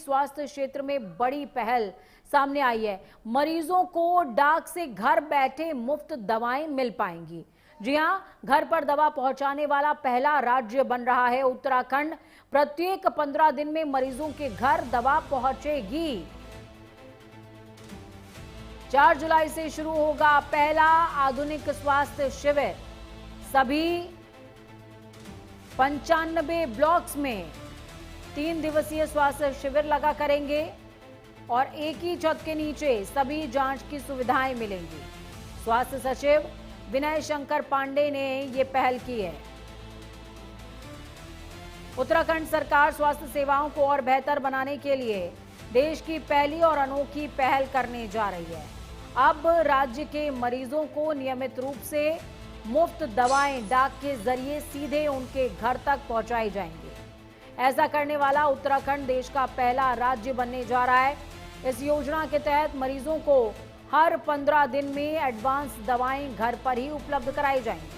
स्वास्थ्य क्षेत्र में बड़ी पहल सामने आई है। मरीजों को डाक से घर बैठे मुफ्त दवाएं मिल पाएंगी। जी हां, घर पर दवा पहुंचाने वाला पहला राज्य बन रहा है उत्तराखंड। प्रत्येक 15 दिन में मरीजों के घर दवा पहुंचेगी। 4 जुलाई से शुरू होगा पहला आधुनिक स्वास्थ्य शिविर। सभी 95 ब्लॉक्स में 3 दिवसीय स्वास्थ्य शिविर लगा करेंगे और एक ही छत के नीचे सभी जांच की सुविधाएं मिलेंगी। स्वास्थ्य सचिव विनय शंकर पांडे ने ये पहल की है। उत्तराखंड सरकार स्वास्थ्य सेवाओं को और बेहतर बनाने के लिए देश की पहली और अनोखी पहल करने जा रही है। अब राज्य के मरीजों को नियमित रूप से मुफ्त दवाएं डाक के जरिए सीधे उनके घर तक पहुंचाई जाएंगी। ऐसा करने वाला उत्तराखंड देश का पहला राज्य बनने जा रहा है। इस योजना के तहत मरीजों को हर 15 दिन में एडवांस दवाएं घर पर ही उपलब्ध कराई जाएंगी,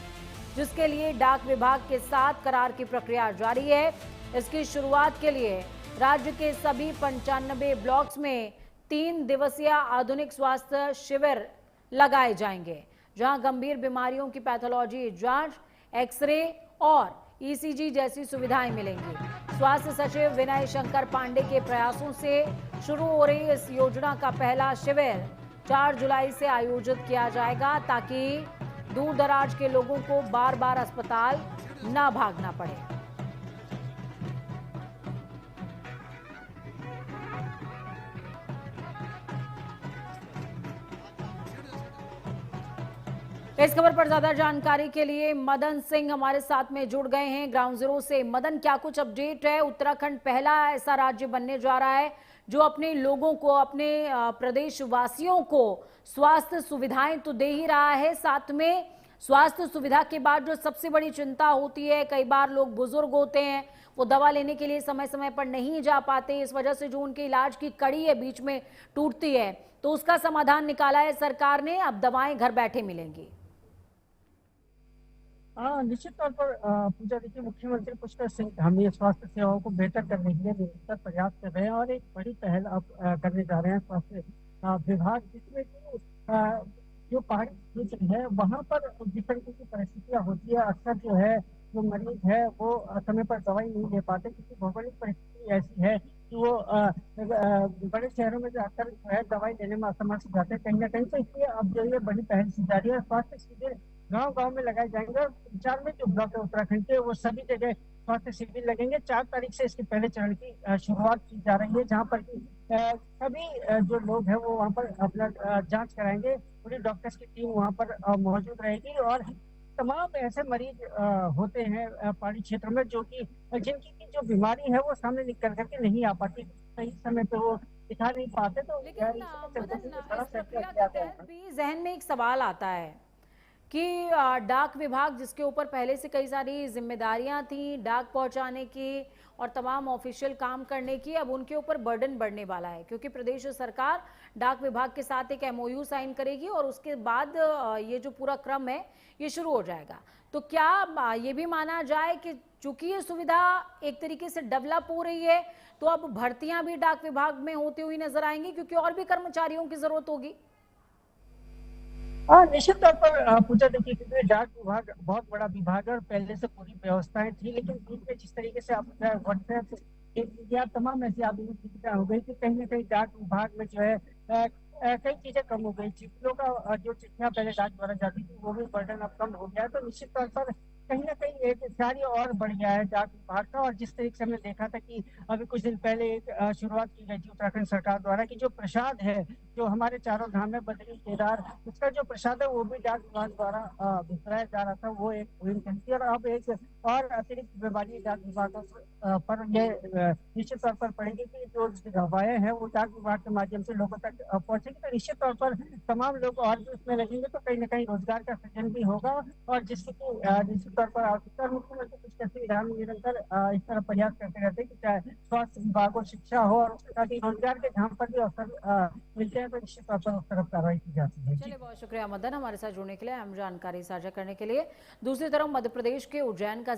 जिसके लिए डाक विभाग के साथ करार की प्रक्रिया जारी है। इसकी शुरुआत के लिए राज्य के सभी 95 ब्लॉक्स में 3 दिवसीय आधुनिक स्वास्थ्य शिविर लगाए जाएंगे, जहां गंभीर बीमारियों की पैथोलॉजी जांच, एक्सरे और ईसीजी जैसी सुविधाएं मिलेंगी। स्वास्थ्य सचिव विनय शंकर पांडे के प्रयासों से शुरू हो रही इस योजना का पहला शिविर 4 जुलाई से आयोजित किया जाएगा, ताकि दूर दराज के लोगों को बार बार अस्पताल न भागना पड़े। इस खबर पर ज्यादा जानकारी के लिए मदन सिंह हमारे साथ में जुड़ गए हैं ग्राउंड जीरो से। मदन, क्या कुछ अपडेट है? उत्तराखंड पहला ऐसा राज्य बनने जा रहा है जो अपने लोगों को, अपने प्रदेश वासियों को स्वास्थ्य सुविधाएं तो दे ही रहा है, साथ में स्वास्थ्य सुविधा के बाद जो सबसे बड़ी चिंता होती है, कई बार लोग बुजुर्ग होते हैं, वो दवा लेने के लिए समय समय पर नहीं जा पाते, इस वजह से जो उनके इलाज की कड़ी है बीच में टूटती है, तो उसका समाधान निकाला है सरकार ने। अब दवाएं घर बैठे मिलेंगी। हाँ, निश्चित तौर पर पूजा, देखिए, मुख्यमंत्री पुष्कर सिंह हम ये स्वास्थ्य सेवाओं को बेहतर करने के लिए निरंतर प्रयास कर रहे हैं और एक बड़ी पहल अब करने जा रहे हैं स्वास्थ्य विभाग, जिसमें कि जो पहाड़ी क्षेत्र है वहाँ पर जिस तरीके की परिस्थितियाँ होती है, अक्सर जो है जो मरीज है वो समय पर दवाई नहीं ले पाते, क्योंकि भौगोलिक परिस्थिति ऐसी है कि वो बड़े शहरों में जाकर जो है दवाई लेने में असमर्थ हो जाते हैं कहीं ना कहीं। तो इसलिए अब जो ये बड़ी पहल की जा रही है, स्वास्थ्य शिविर गांव गांव में लगाए जाएंगे और 4 में जो ब्लॉक है उत्तराखंड के, वो सभी जगह स्वास्थ्य शिविर लगेंगे। 4 तारीख से इसके पहले चरण की शुरुआत की जा रही है, जहां पर कि सभी जो लोग हैं वो वहां पर अपना जांच कराएंगे। पूरी डॉक्टर्स की टीम वहां पर मौजूद रहेगी और तमाम ऐसे मरीज होते हैं पहाड़ी क्षेत्र में जो कि जिनकी की जो बीमारी है वो सामने निकल करके नहीं आ पाती, सही समय पे वो दिखा नहीं पाते। तो लेकिन मदन, इस प्रक्रिया के तहत भी जहन में एक सवाल आता है कि डाक विभाग, जिसके ऊपर पहले से कई सारी जिम्मेदारियां थी डाक पहुंचाने की और तमाम ऑफिशियल काम करने की, अब उनके ऊपर बर्डन बढ़ने वाला है, क्योंकि प्रदेश सरकार डाक विभाग के साथ एक एमओयू साइन करेगी और उसके बाद ये जो पूरा क्रम है ये शुरू हो जाएगा। तो क्या ये भी माना जाए कि चूंकि ये सुविधा एक तरीके से डेवलप हो रही है, तो अब भर्तियां भी डाक विभाग में होती हुई नजर आएंगी, क्योंकि और भी कर्मचारियों की जरूरत होगी? हाँ, निश्चित तौर पर पूजा, देखिए, क्योंकि डाक विभाग बहुत बड़ा विभाग है और पहले से पूरी व्यवस्थाएं थी, लेकिन बीच में जिस तरीके से आप व्हाट्सएप या तमाम ऐसी आधुनिक सुविधा हो गई कि कहीं ना कहीं डाक विभाग में जो है कई चीजें कम हो गई। चिट्ठियों का जो चिट्ठियां पहले डाक द्वारा जाती थी वो भी बर्डन अब कम हो गया है। तो निश्चित तौर पर कहीं ना कहीं एक कार्य और बढ़ गया है डाक विभाग का। और जिस तरीके से हमने देखा था कि अभी कुछ दिन पहले एक शुरुआत की गई थी उत्तराखंड सरकार द्वारा कि जो प्रसाद है, जो हमारे चारों धाम है, बद्री, केदार, उसका जो प्रसाद है वो भी डाक विभाग द्वारा भिजवाया जा रहा था, वो एक मुहिम थी। और अब एक और अतिरिक्त जिम्मेवारी डाक विभाग पर ये निश्चित तौर पर पड़ेगी कि जो दवाएं हैं वो डाक विभाग के माध्यम से लोगों तक पहुंचेगी। तो निश्चित तौर पर तमाम लोग और भी उसमें लगेंगे, तो कहीं ना कहीं रोजगार का सृजन भी होगा और जिससे कि निश्चित तौर पर आवश्यकता। मुख्यमंत्री पुष्कर सिंह धाम निरंतर इस तरह प्रयास करते रहते हैं कि चाहे स्वास्थ्य विभाग हो, शिक्षा हो, और उसके साथ ही रोजगार के जहाँ पर भी अवसर मिलते हैं तो निश्चित तौर पर उस तरफ कार्रवाई की जाती है। चलिए, बहुत शुक्रिया मदन, हमारे साथ जुड़ने के लिए, हम जानकारी साझा करने के लिए। दूसरी तरफ मध्य प्रदेश के उज्जैन का